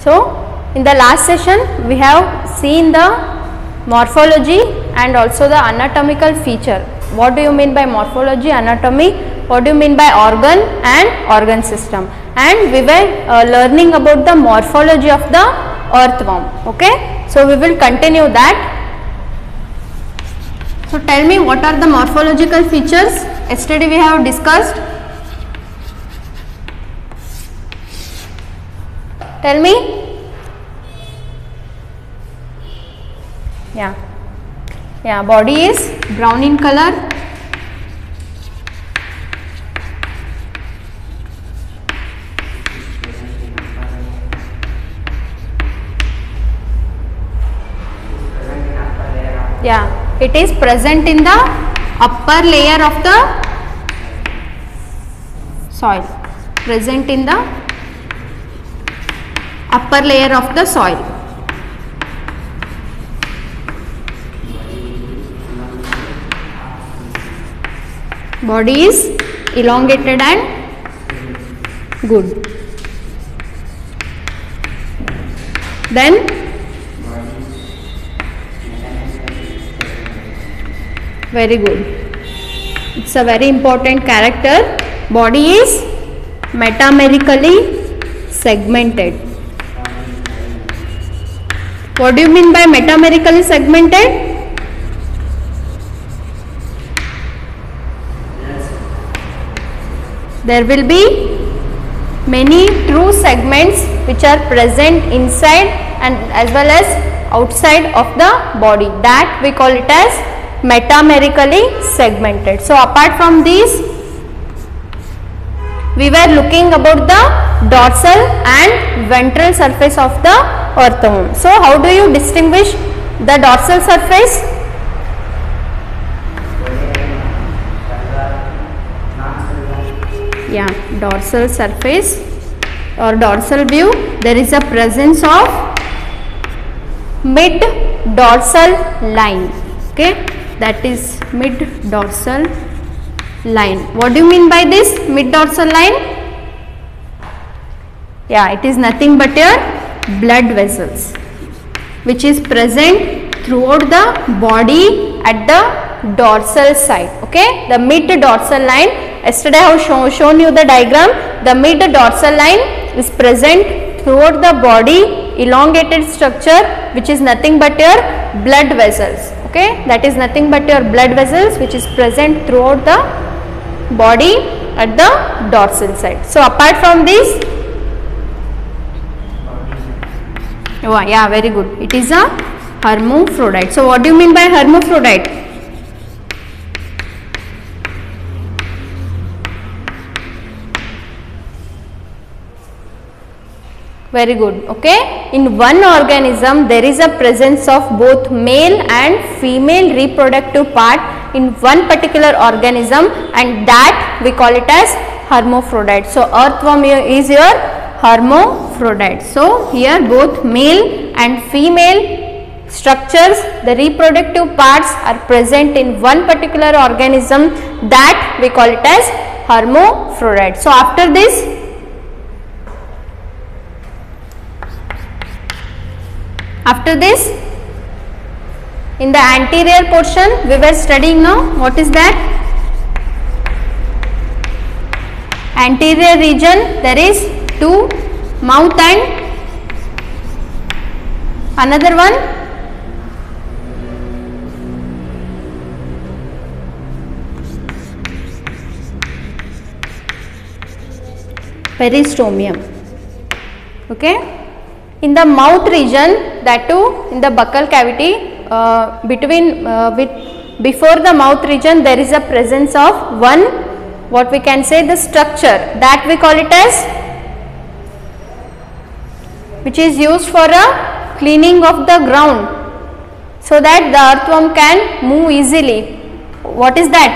So in the last session we have seen the morphology and also the anatomical feature. What do you mean by morphology, anatomy, what do you mean by organ and organ system, and we were learning about the morphology of the earthworm. Okay, so we will continue that. So tell me, what are the morphological features? Yesterday we have discussed. Tell me. Yeah, body is brown in color. Yeah, it is present in the upper layer of the soil. Present in the upper layer of the soil. Body is elongated and good. Then very good. It's a very important character. Body is metamerically segmented. What do you mean by metamerically segmented? There will be many true segments which are present inside and as well as outside of the body. That we call it as metamerically segmented. So apart from these, we were looking about the dorsal and ventral surface of the earthworm. So how do you distinguish the dorsal surface? Yeah, dorsal surface or dorsal view, there is a presence of mid dorsal line. Okay, that is mid dorsal line. What do you mean by this mid dorsal line? Yeah, it is nothing but your blood vessels which is present throughout the body at the dorsal side. Okay, the mid dorsal line. Yesterday I have shown you the diagram. The mid dorsal line is present throughout the body, elongated structure which is nothing but your blood vessels. Okay, that is nothing but your blood vessels which is present throughout the body at the dorsal side. So apart from this, oh yeah, very good, it is a hermaphrodite. So what do you mean by hermaphrodite? Very good. Okay, in one organism there is a presence of both male and female reproductive part in one particular organism, and that we call it as hermaphrodite. So earthworm is your hermaphrodite. So here both male and female structures, the reproductive parts are present in one particular organism, that we call it as hermaphrodite. So after this, in the anterior portion we were studying now. What is that? Anterior region, there is two, mouth and another one, peristomium. Okay. In the mouth region, that too in the buccal cavity, before the mouth region there is a presence of one, what we can say, the structure, that we call it as, which is used for a cleaning of the ground so that the earthworm can move easily. What is that?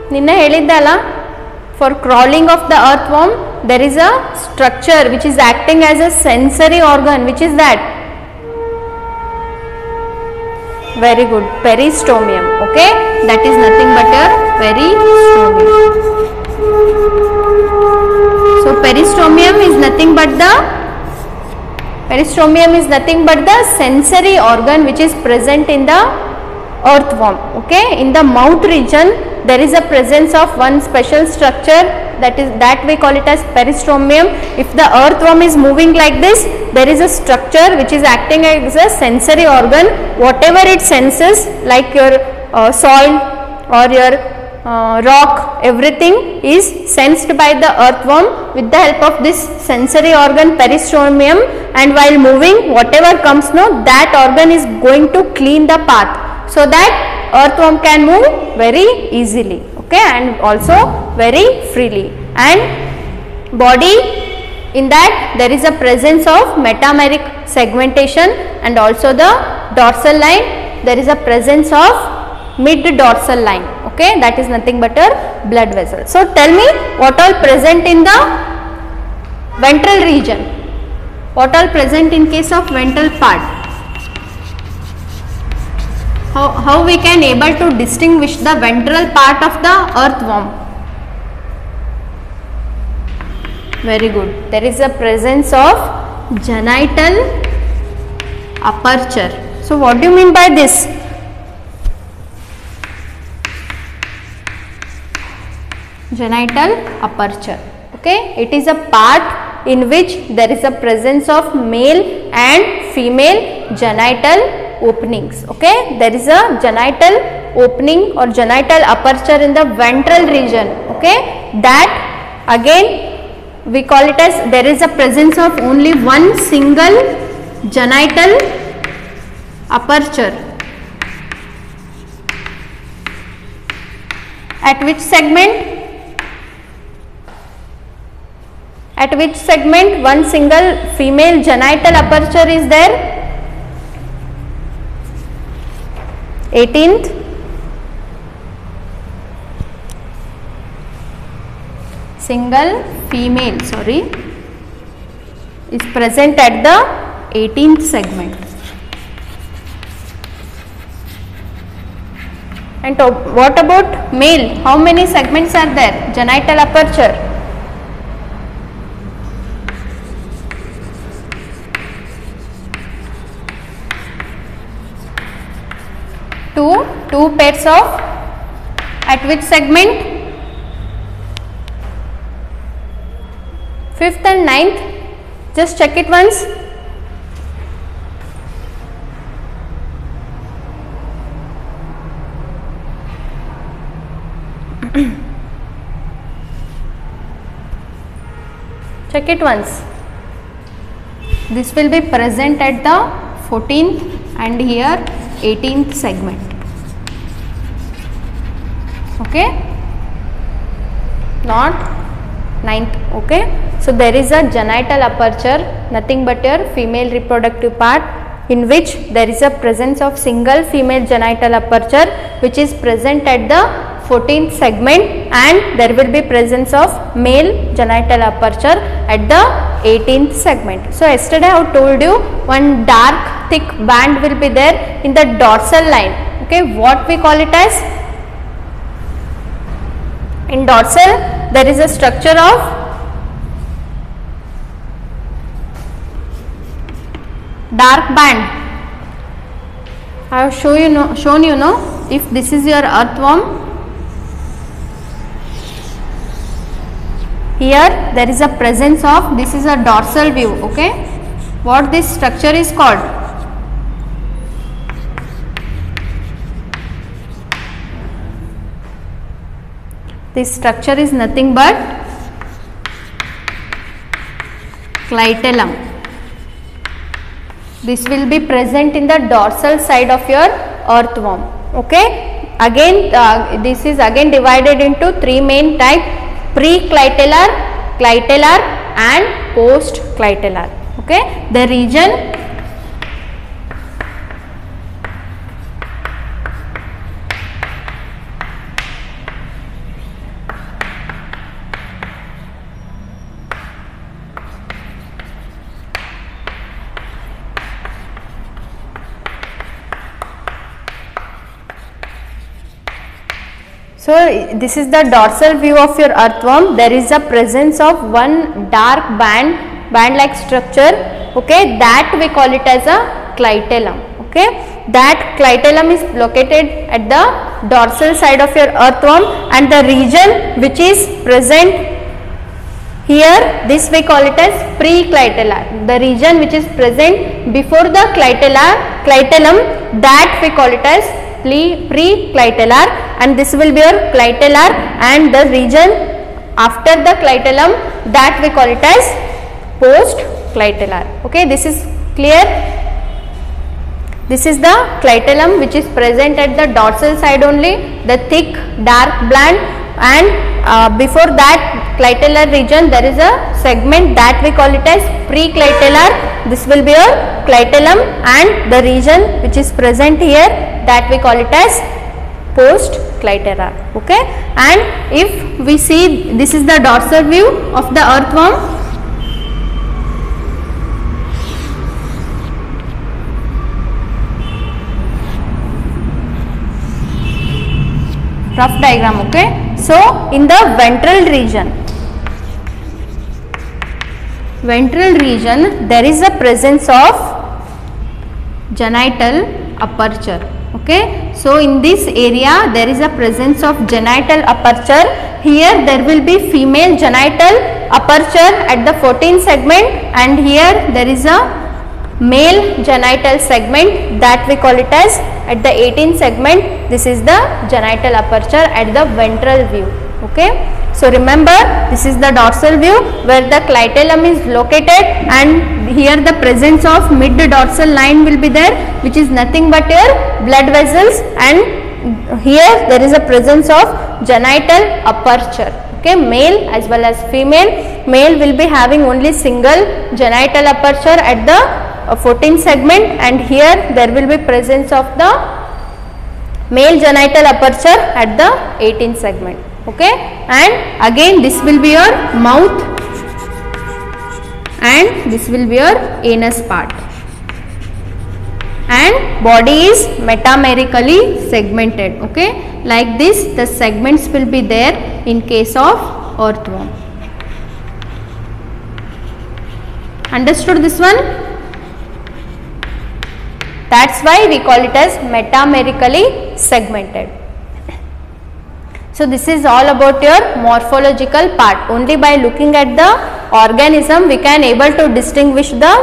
Ninna helidalla. For crawling of the earthworm, there is a structure which is acting as a sensory organ. Which is that? Very good, peristomium. Okay, that is nothing but your peristomium. nothing but the peristromium is nothing but the sensory organ which is present in the earthworm. Okay, in the mouth region there is a presence of one special structure, that we call it as peristromium. If the earthworm is moving like this, there is a structure which is acting as a sensory organ. Whatever it senses, like your soil or your rock, everything is sensed by the earthworm with the help of this sensory organ peristromium, and while moving, whatever comes now, that organ is going to clean the path so that earthworm can move very easily, okay, and also very freely. And body, in that there is a presence of metameric segmentation, and also the dorsal line, there is a presence of mid dorsal line, okay, that is nothing but a blood vessel. So tell me, what all present in the ventral region? What all present in case of ventral part? How we can able to distinguish the ventral part of the earthworm? Very good. There is a presence of genital aperture. So what do you mean by this? Genital aperture. Okay, it is a part in which there is a presence of male and female genital openings. Okay, there is a genital opening or genital aperture in the ventral region. Okay, that again we call it as there is a presence of only one single genital aperture. At which segment? At which segment one single female genital aperture is there? 18th. Single female, is present at the 18th segment. And what about male? How many segments are there? Genital aperture. 2 pairs of, at which segment? 5th and 9th. Just check it once. Check it once. This will be present at the 14th and here 18th segment. Okay, not 9th. Okay, so there is a genital aperture, nothing but your female reproductive part, in which there is a presence of single female genital aperture which is present at the 14th segment, and there will be presence of male genital aperture at the 18th segment. So yesterday I have told you one dark thick band will be there in the dorsal line. Okay, what we call it as? In dorsal there is a structure of dark band. I have shown you know, if this is your earthworm, here there is a presence of, this is a dorsal view. Okay, what this structure is called? This structure is nothing but clitellum. This will be present in the dorsal side of your earthworm. Okay, again this is again divided into 3 main types: pre-clitellar, clitellar and post-clitellar. Okay, the region So this is the dorsal view of your earthworm. There is a presence of one dark band band like structure, okay, that we call it as a clitellum. Okay, that clitellum is located at the dorsal side of your earthworm, and the region which is present here, this we call it as preclitellar. The region which is present before the clitellum, that we call it as preclitellar, and this will be your clitellar, and the region after the clitellum, that we call it as postclitellar. Okay, this is clear. This is the clitellum which is present at the dorsal side only, the thick dark band, and before that clitellar region there is a segment that we call it as preclitellar. This will be your clitellum, and the region which is present here, that we call it as postclitellar. Okay, and if we see, this is the dorsal view of the earthworm. Rough diagram. Okay, so in the ventral region there is a presence of genital aperture. Okay, so in this area there is a presence of genital aperture. Here there will be female genital aperture at the 14 segment, and here there is a male genital segment, that we call it as at the 18 segment. This is the genital aperture at the ventral view. Okay, so remember, this is the dorsal view where the clitellum is located, and here the presence of mid dorsal line will be there, which is nothing but your blood vessels, and here there is a presence of genital aperture. Okay, male as well as female. Male will be having only single genital aperture at the 14 segment, and here there will be presence of the male genital aperture at the 18 segment. Okay, and again this will be your mouth, and this will be your anus part, and body is metamerically segmented. Okay, like this the segments will be there in case of earthworm. Understood this one? That's why we call it as metamerically segmented. So this is all about your morphological part. Only by looking at the organism we can able to distinguish the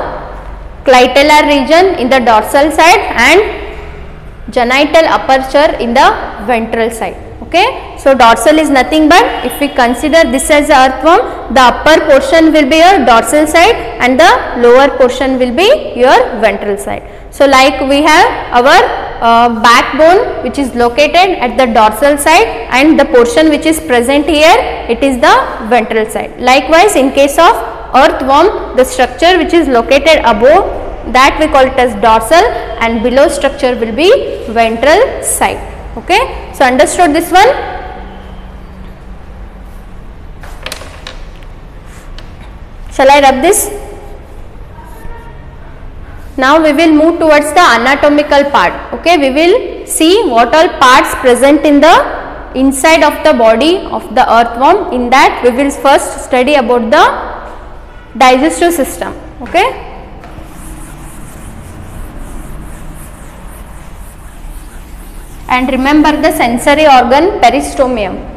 clitellar region in the dorsal side and genital aperture in the ventral side. Okay, so dorsal is nothing but, if we consider this as a earthworm, the upper portion will be your dorsal side and the lower portion will be your ventral side. So like we have our backbone which is located at the dorsal side, and the portion which is present here, it is the ventral side. Likewise in case of earthworm, the structure which is located above, that we call it as dorsal, and below structure will be ventral side. Okay, so understood this one? Shall I rub this? Now we will move towards the anatomical part. Okay, we will see what all parts present in the inside of the body of the earthworm. In that we will first study about the digestive system. Okay. And remember the sensory organ peristomium.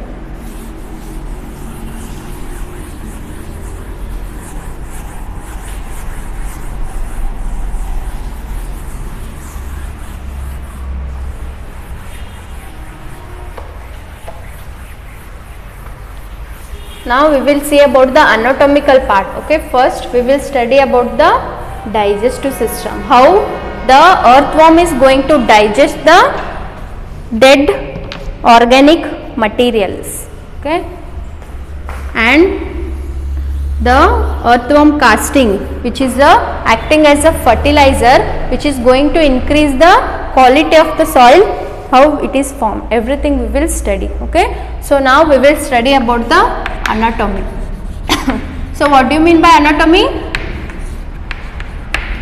Now we will see about the anatomical part. Okay, first we will study about the digestive system. How the earthworm is going to digest the dead organic materials. Okay, and the earthworm casting, which is acting as a fertilizer, which is going to increase the quality of the soil, how it is formed, everything we will study. Okay, so now we will study about the anatomy. So what do you mean by anatomy?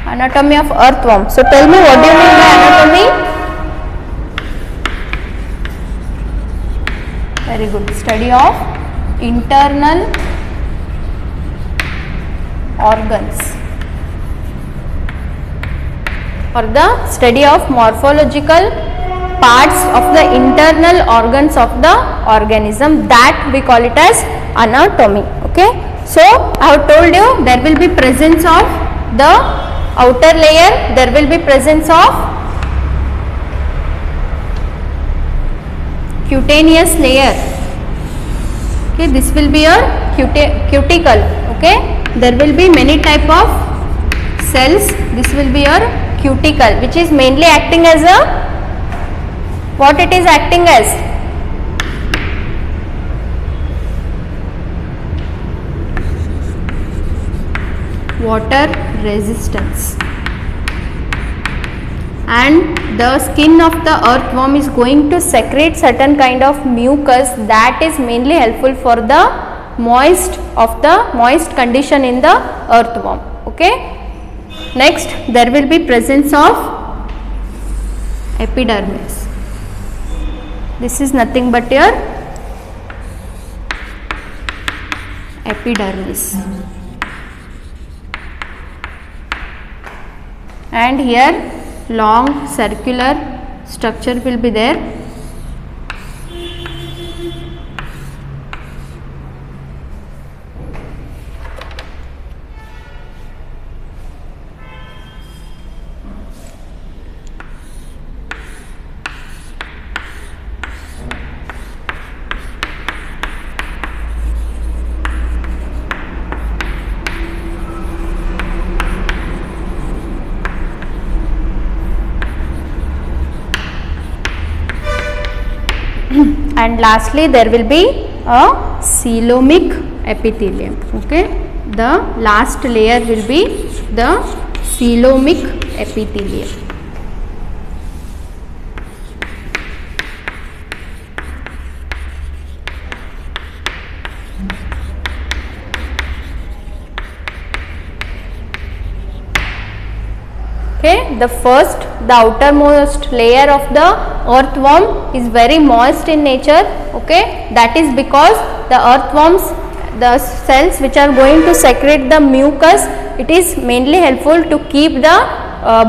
Anatomy of earthworm. So tell me, what do you mean by anatomy? Very good. Study of internal organs, or the study of morphological parts of the internal organs of the organism, that we call it as anatomy. Okay, so I have told you there will be presence of the outer layer, there will be presence of cutaneous layer. Okay, this will be your cuticle. Okay, there will be many type of cells. This will be your cuticle, which is mainly acting as a, what it is acting as? Water resistance. And the skin of the earthworm is going to secrete certain kind of mucus that is mainly helpful for the moist condition in the earthworm. Okay, next there will be presence of epidermis. This is nothing but your epidermis, and here long circular structure will be there. And lastly there will be a coelomic epithelium. Okay, the last layer will be the coelomic epithelium. Okay, the outermost layer of the earthworm is very moist in nature. Okay, that is because the earthworms, the cells which are going to secrete the mucus, it is mainly helpful to keep the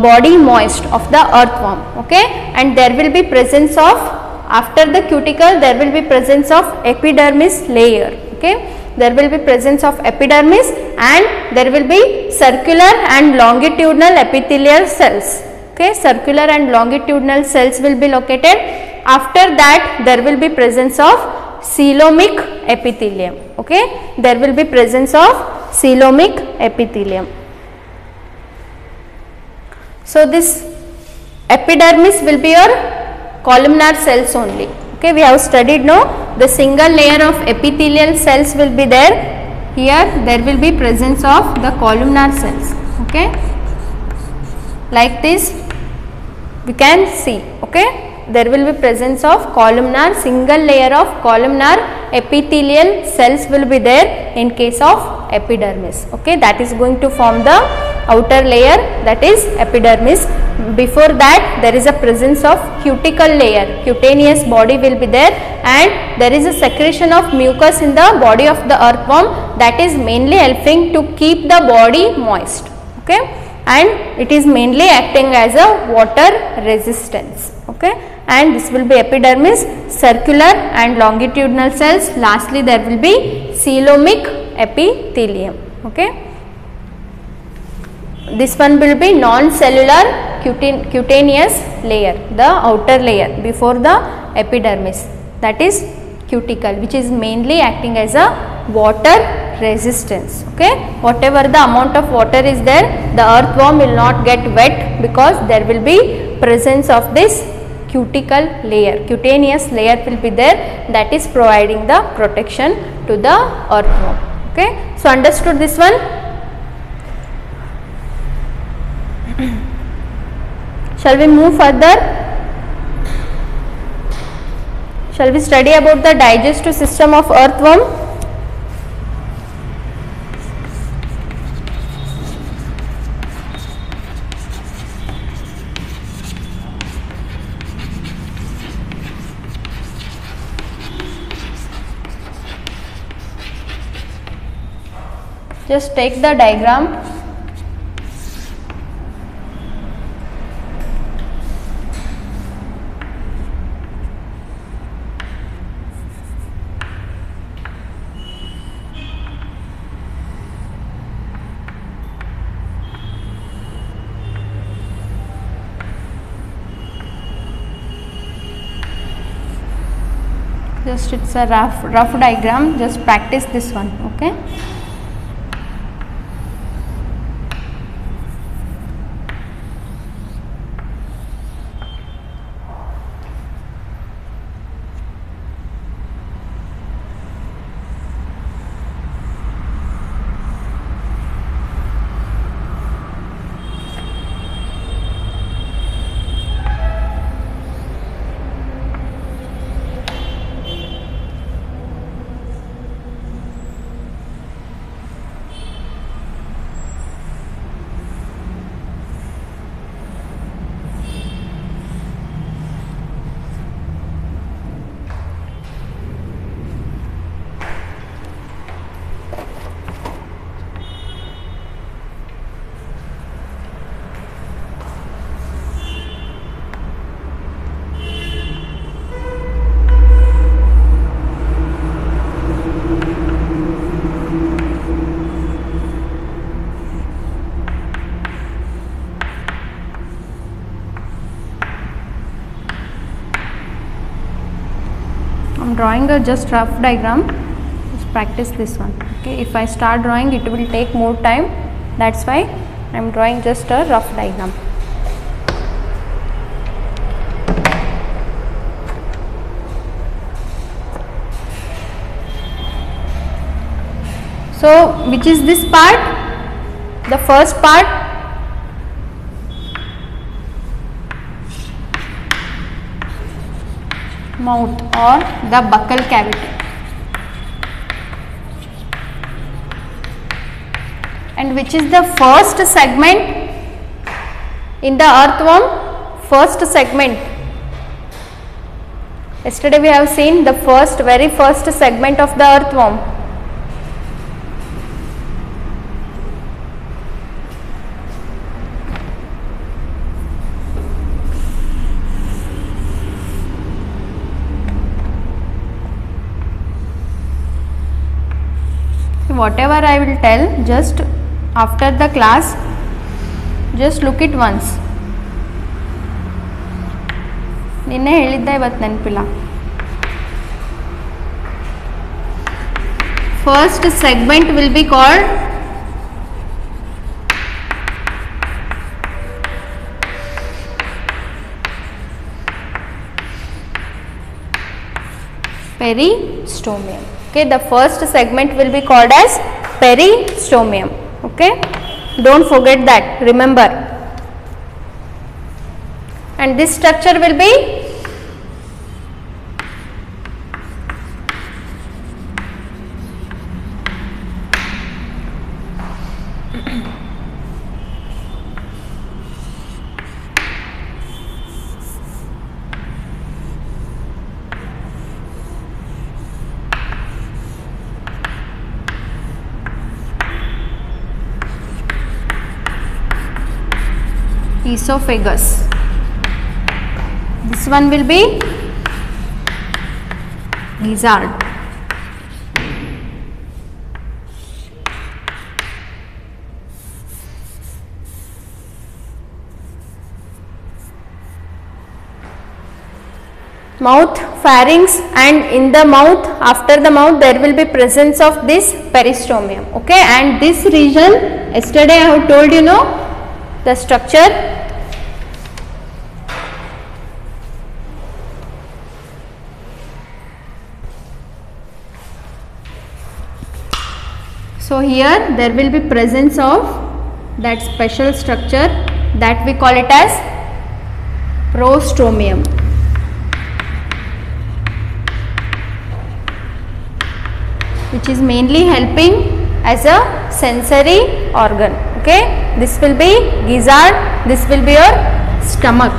body moist of the earthworm. Okay, and there will be presence of, after the cuticle there will be presence of epidermis layer. Okay, there will be presence of epidermis, and there will be circular and longitudinal epithelial cells. Okay, circular and longitudinal cells will be located. After that there will be presence of coelomic epithelium. Okay, there will be presence of coelomic epithelium. So this epidermis will be your columnar cells only. Okay, we have studied now the single layer of epithelial cells will be there. Here there will be presence of the columnar cells. Okay, like this we can see. Okay, there will be presence of columnar, single layer of columnar epithelial cells will be there in case of epidermis. Okay, that is going to form the outer layer, that is epidermis. Before that there is a presence of cuticle layer, cutaneous body will be there, and there is a secretion of mucus in the body of the earthworm, that is mainly helping to keep the body moist. Okay, and it is mainly acting as a water resistance. Okay, and this will be epidermis, circular and longitudinal cells. Lastly there will be coelomic epithelium. Okay, this one will be non-cellular cutaneous layer, the outer layer before the epidermis, that is cuticle, which is mainly acting as a water resistance. Okay, whatever the amount of water is there, the earthworm will not get wet because there will be presence of this cuticle layer, cutaneous layer will be there, that is providing the protection to the earthworm. Okay, so understood this one? Shall we move further? Shall we study about the digestive system of earthworm? Just take the diagram. Just it's a rough diagram, just practice this one, okay? I'm drawing a just rough diagram. Just practice this one, okay? If I start drawing, it will take more time. That's why I'm drawing just a rough diagram. So, which is this part? The first part. Mouth or the buccal cavity. And which is the first segment in the earthworm? First segment. Yesterday we have seen the very first segment of the earthworm. Whatever I will tell, just after the class, just look it once. ನಿನ್ನೆ ಹೇಳಿದ್ದೆ ಇವತ್ತು ನೆನಪಿಲ್ಲ. First segment will be called peristomium. Okay, the first segment will be called as peristomium. Okay, don't forget that, remember. And this structure will be esophagus. This one will be gizzard. Mouth, pharynx, and in the mouth, after the mouth there will be presence of this peristomium. Okay, and this region, yesterday I have told you, know the structure. So here there will be presence of that special structure that we call it as prostomium. Which is mainly helping as a sensory organ. Okay, this will be gizzard, this will be your stomach.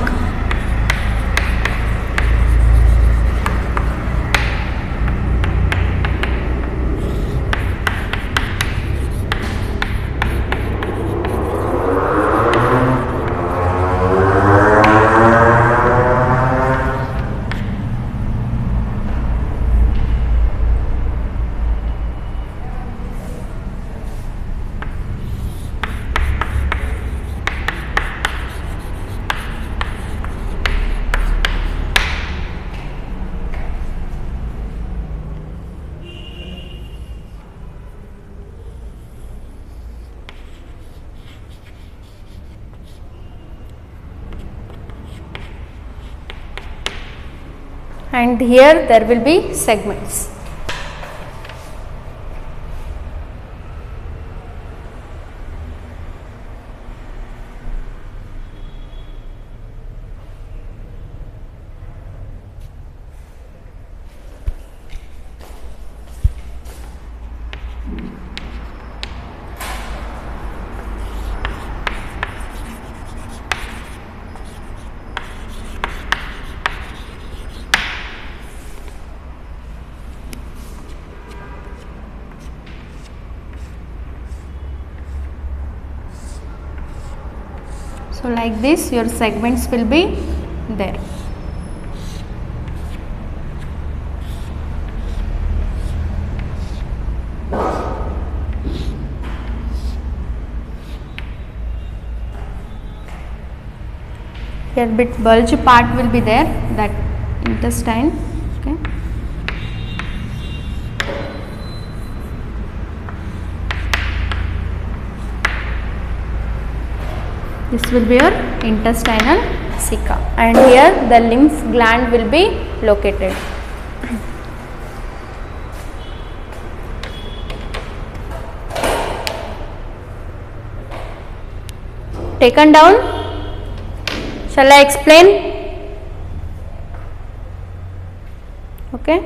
and here there will be segments. So like this your segments will be there. Here bit bulge part will be there, that intestine. Okay. This will be your intestinal ceca, and here the lymph gland will be located. Taken down. Shall I explain? Okay.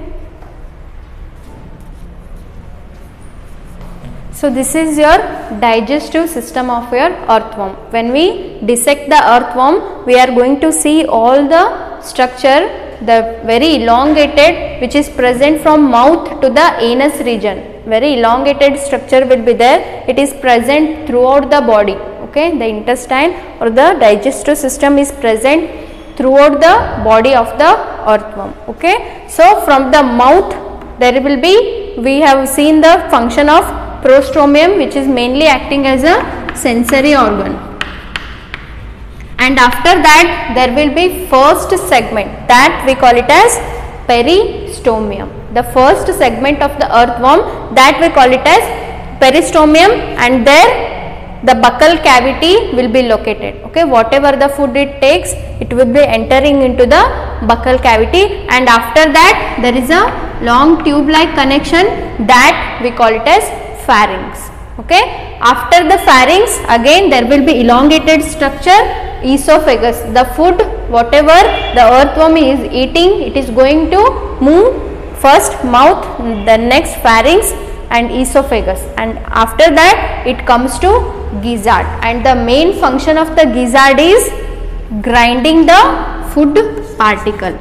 So this is your digestive system of your earthworm. When we dissect the earthworm, we are going to see all the structure, the very elongated, which is present from mouth to the anus region. Very elongated structure will be there. It is present throughout the body. Okay, the intestine or the digestive system is present throughout the body of the earthworm. Okay, so from the mouth there will be, we have seen the function of prostomium, which is mainly acting as a sensory organ, and after that there will be first segment, that we call it as peristomium. The first segment of the earthworm, that we call it as peristomium, and there the buccal cavity will be located. Okay, whatever the food it takes, it will be entering into the buccal cavity, and after that there is a long tube like connection, that we call it as pharynx. Okay, after the pharynx again there will be elongated structure, esophagus. The food whatever the earthworm is eating, it is going to move first mouth, the next pharynx and esophagus, and after that it comes to gizzard, and the main function of the gizzard is grinding the food particle.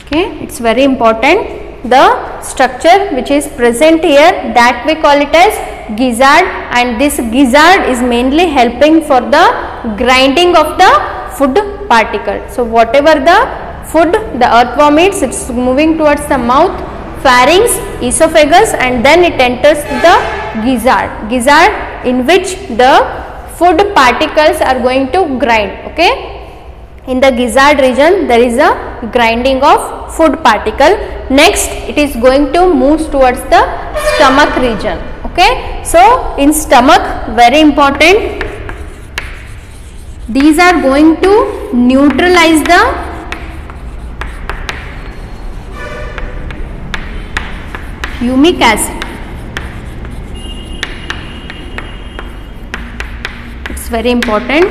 Okay, it's very important. The structure which is present here, that we call it as gizzard, and this gizzard is mainly helping for the grinding of the food particle. So whatever the food the earthworm eats, it's moving towards the mouth, pharynx, esophagus, and then it enters the gizzard in which the food particles are going to grind. Okay, in the gizzard region there is a grinding of food particle. Next it is going to move towards the stomach region. Okay, so in stomach, very important, these are going to neutralize the humic acid. It's very important.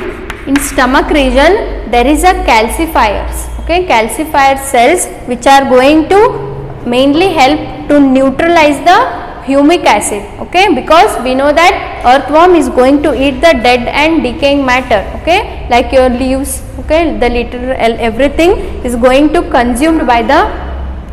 In stomach region there is a calcifiers. Okay, calcifier cells which are going to mainly help to neutralize the humic acid. Okay, because we know that earthworm is going to eat the dead and decaying matter. Okay, like your leaves. Okay, the literal everything is going to consumed by the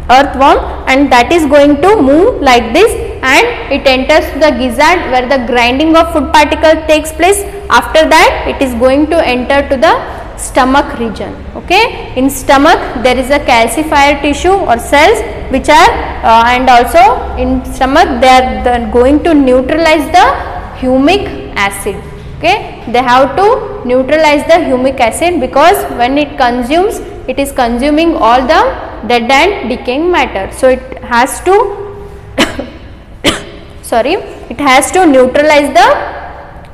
earthworm, and that is going to move like this, and it enters the gizzard where the grinding of food particle takes place. After that it is going to enter to the stomach region. Okay, in stomach there is a calcifier tissue or cells which are and also in stomach they are going to neutralize the humic acid. Okay, they have to neutralize the humic acid, because when it consumes, it is consuming all the dead and decaying matter. So it has to it has to neutralize the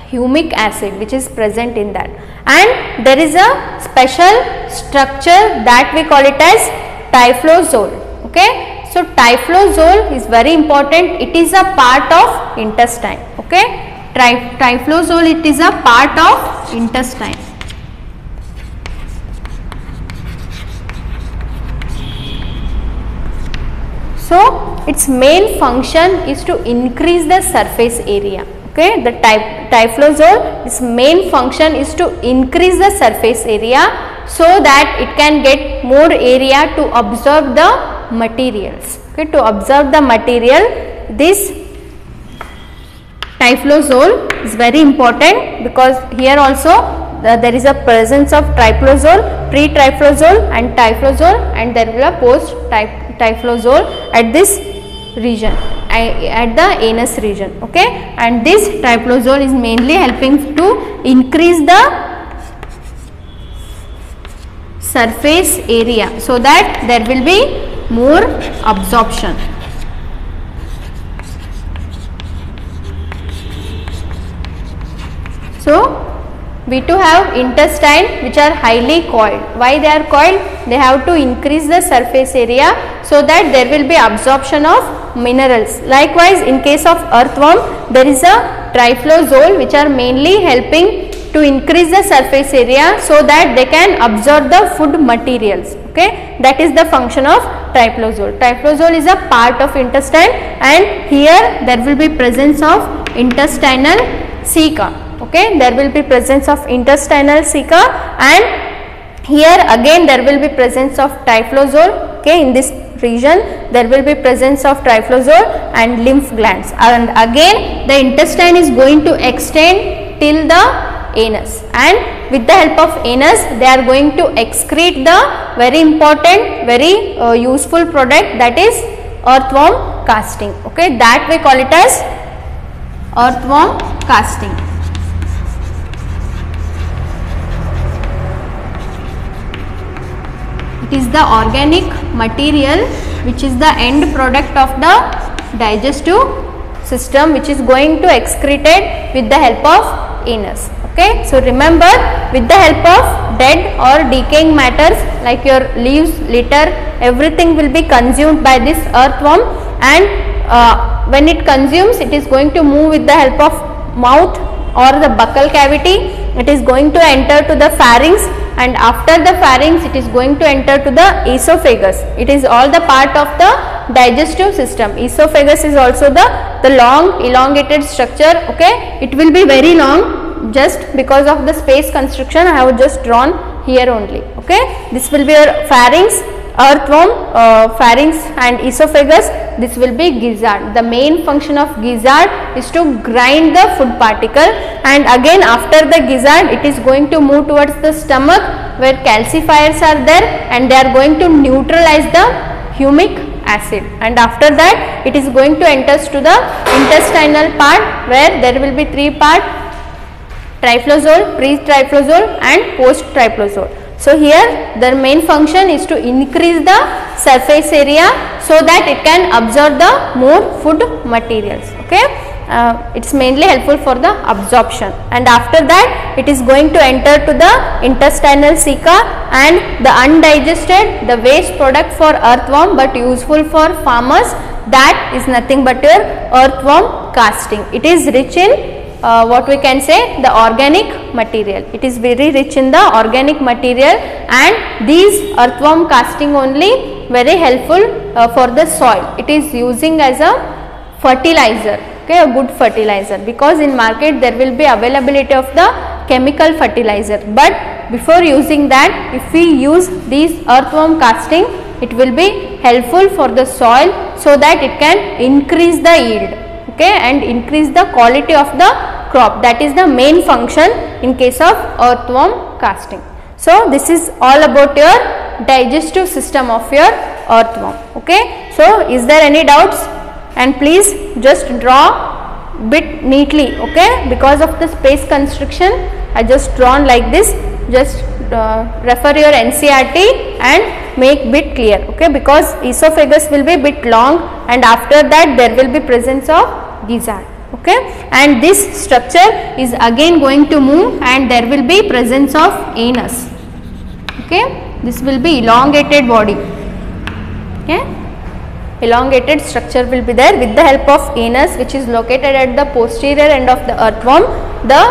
humic acid which is present in that, and there is a special structure that we call it as typhlozoal. Okay. So typhlozoal is very important, it is a part of intestine. Okay. Typhlozoal, it is a part of intestine. So its main function is to increase the surface area. Okay, the typhlozoal, its main function is to increase the surface area so that it can get more area to absorb the materials. Okay, to absorb the material, this typhlozoal is very important, because here also there is a presence of typhlozoal, pre-typhlozoal and typhlozoal, and there will be a post-typhlozoal at this region, at the anus region. Okay, and this typhlozoal is mainly helping to increase the surface area so that there will be more absorption. So we too have intestine which are highly coiled. Why they are coiled? They have to increase the surface area so that there will be absorption of minerals. Likewise, in case of earthworm, there is a typhlozoal which are mainly helping to increase the surface area so that they can absorb the food materials. Okay, that is the function of typhlozoal. Typhlozoal is a part of intestine, and here there will be presence of intestinal ceca. Okay, there will be presence of intestinal ceca, and here again there will be presence of typhlozoal. Okay, in this region there will be presence of typhlozoal and lymph glands, and again the intestine is going to extend till the anus, and with the help of anus they are going to excrete the very important, very useful product, that is earthworm casting. Okay, that we call it as earthworm casting. It is the organic material which is the end product of the digestive system, which is going to excreted with the help of anus. Okay, so remember, with the help of dead or decaying matters like your leaves, litter, everything will be consumed by this earthworm, and when it consumes, it is going to move with the help of mouth or the buccal cavity. It is going to enter to the pharynx, and after the pharynx it is going to enter to the esophagus. It is all the part of the digestive system. Esophagus is also the long elongated structure. Okay, it will be very long, just because of the space constriction I have just drawn here only. Okay, this will be your pharynx, earthworm, pharynx and esophagus. This will be gizzard. The main function of gizzard is to grind the food particle, and again after the gizzard it is going to move towards the stomach where calcifiers are there, and they are going to neutralize the humic acid, and after that it is going to enter to the intestinal part where there will be three parts: typhlozoal, pre-typhlozoal and post-typhlozoal. So here their main function is to increase the surface area so that it can absorb the more food materials. Okay, it is mainly helpful for the absorption, and after that it is going to enter to the intestinal ceca, and the undigested, the waste product for earthworm but useful for farmers, that is nothing but your earthworm casting. It is rich in what we can say, the organic material. It is very rich in the organic material, and these earthworm casting only very helpful for the soil. It is using as a fertilizer. Okay, a good fertilizer, because in market there will be availability of the chemical fertilizer, but before using that, if we use these earthworm casting, it will be helpful for the soil so that it can increase the yield. Okay, and increase the quality of the crop. That is the main function in case of earthworm casting. So this is all about your digestive system of your earthworm. Okay, so is there any doubts? And please just draw bit neatly. Okay, because of the space constriction I just drawn like this. Just refer your NCERT and make bit clear. Okay, because esophagus will be bit long, and after that there will be presence of gizzard. Okay, and this structure is again going to move, and there will be presence of anus. Okay, this will be elongated body. Okay, elongated structure will be there with the help of anus, which is located at the posterior end of the earthworm. The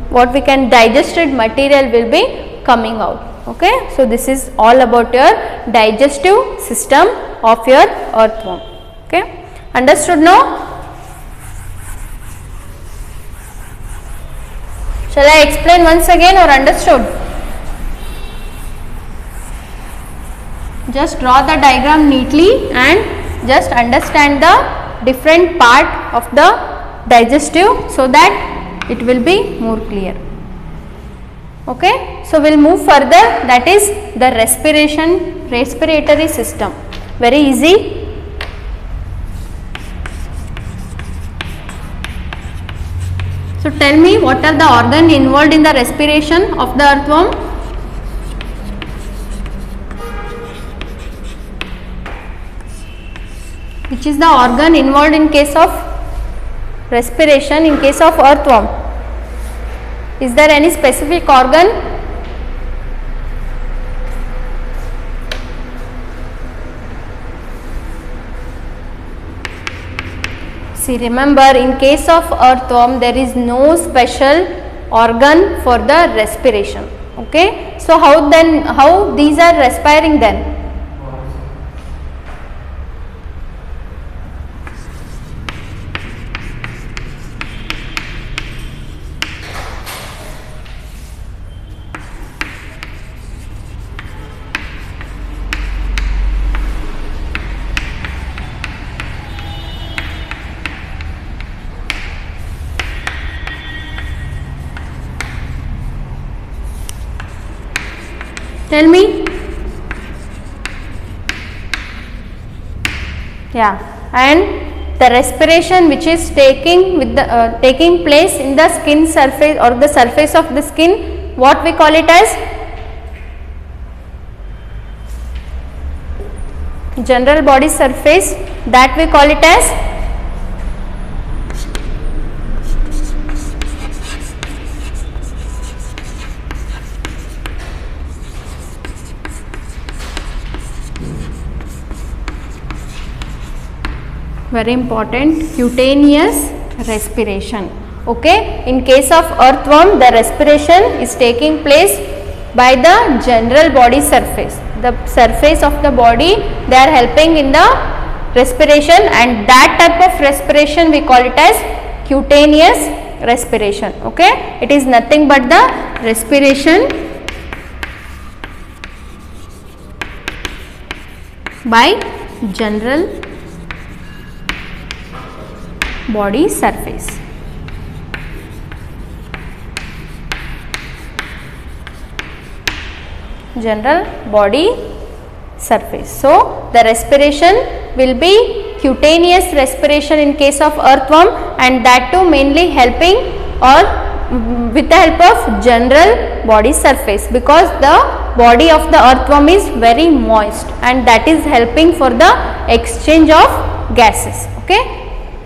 what we can digested material will be coming out. Okay, so this is all about your digestive system of your earthworm. Okay, understood now? Shall I explain once again or understood? Just draw the diagram neatly and just understand the different part of the digestive so that it will be more clear. Okay, so we will move further, that is the respiratory system. Very easy. So tell me, what are the organs involved in the respiration of the earthworm? Which is the organ involved in case of respiration in case of earthworm? Is there any specific organ? See, remember, in case of earthworm there is no special organ for the respiration. Okay, so how these are respiring then? Tell me. Yeah, and the respiration which is taking place in the skin surface or the surface of the skin, what we call it as? General body surface, that we call it as? Very important, cutaneous respiration. Okay, in case of earthworm the respiration is taking place by the general body surface, the surface of the body, they are helping in the respiration, and that type of respiration we call it as cutaneous respiration. Okay, it is nothing but the respiration by general body surface. General body surface. So the respiration will be cutaneous respiration in case of earthworm, and that too mainly helping or with the help of general body surface, because the body of the earthworm is very moist and that is helping for the exchange of gases. Okay,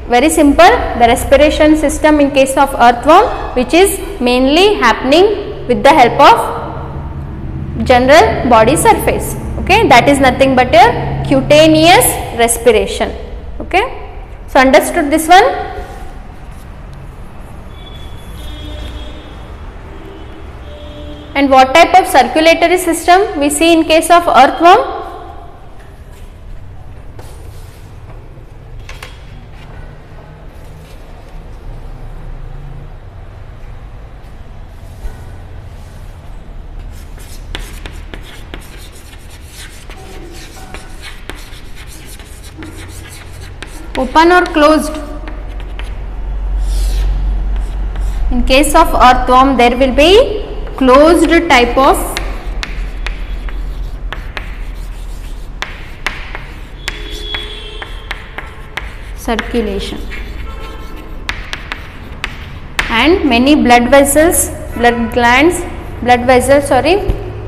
very simple, the respiration system in case of earthworm, which is mainly happening with the help of general body surface. Okay, that is nothing but a cutaneous respiration. Okay, so understood this one? And what type of circulatory system we see in case of earthworm? Open or closed? In case of earthworm there will be closed type of circulation, and many blood vessels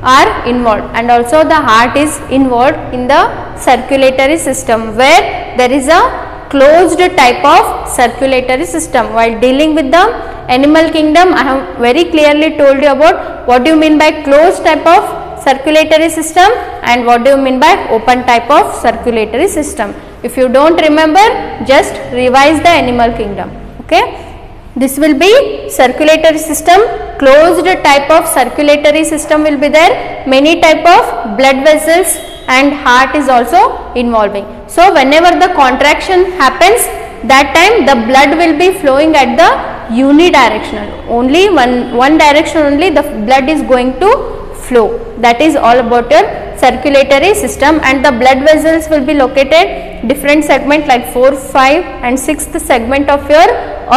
are involved, and also the heart is involved in the circulatory system, where there is a closed type of circulatory system. While dealing with the animal kingdom, I have very clearly told you about what do you mean by closed type of circulatory system and what do you mean by open type of circulatory system. If you don't remember, just revise the animal kingdom. Okay. This will be circulatory system, closed type of circulatory system will be there, many type of blood vessels and heart is also involving. So, whenever the contraction happens, that time the blood will be flowing at the unidirectional, only one direction only the blood is going to flow. That is all about your circulatory system, and the blood vessels will be located different segment like 4, 5 and 6th segment of your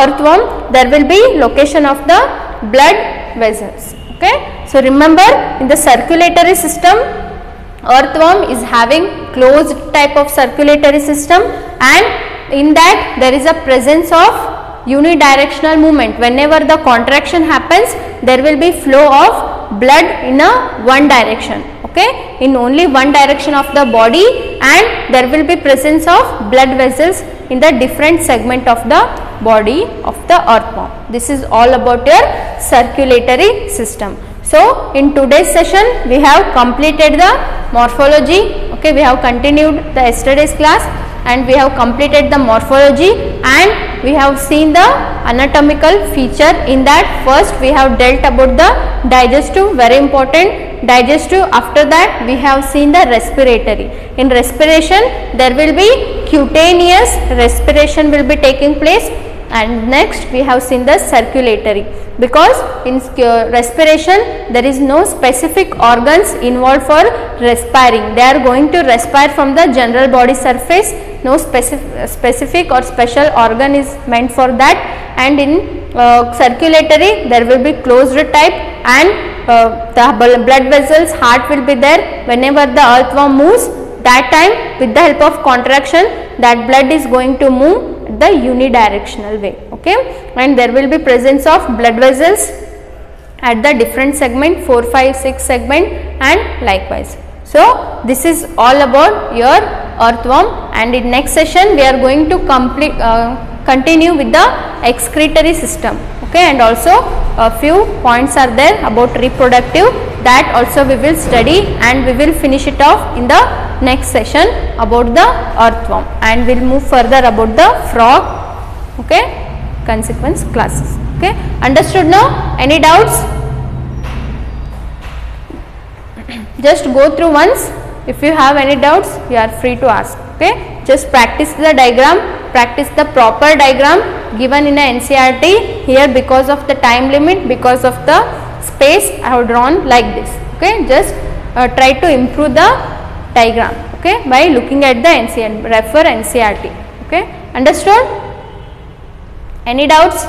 earthworm. There will be location of the blood vessels. Okay. So, remember in the circulatory system, earthworm is having closed type of circulatory system, and in that there is a presence of unidirectional movement. Whenever the contraction happens, there will be flow of blood in a one direction. Okay, in only one direction of the body, and there will be presence of blood vessels in the different segment of the body of the earthworm. This is all about your circulatory system. So, in today's session we have completed the morphology. Okay, we have continued the yesterday's class and we have completed the morphology, and we have seen the anatomical feature. In that, first we have dealt about the digestive, very important digestive. After that we have seen the respiratory. In respiration there will be cutaneous respiration will be taking place, and next we have seen the circulatory, because in respiration there is no specific organs involved for respiring. They are going to respire from the general body surface, no specific or special organ is meant for that. And in circulatory there will be closed type, and the blood vessels, heart will be there. Whenever the earthworm moves, that time with the help of contraction that blood is going to move the unidirectional way. Okay, and there will be presence of blood vessels at the different segment, 4, 5, 6 segment, and likewise. So, this is all about your earthworm, and in next session we are going to continue with the excretory system. Okay, and also a few points are there about reproductive, that also we will study, and we will finish it off in the next session about the earthworm, and we will move further about the frog. Okay, consequence classes. Okay, understood now? Any doubts? Just go through once. If you have any doubts, you are free to ask. Okay, just practice the diagram, practice the proper diagram given in a NCERT. Here, because of the time limit, because of the space, I have drawn like this. Okay, just try to improve the diagram. Okay, by looking at the NCERT, refer NCERT. Okay, understood? Any doubts?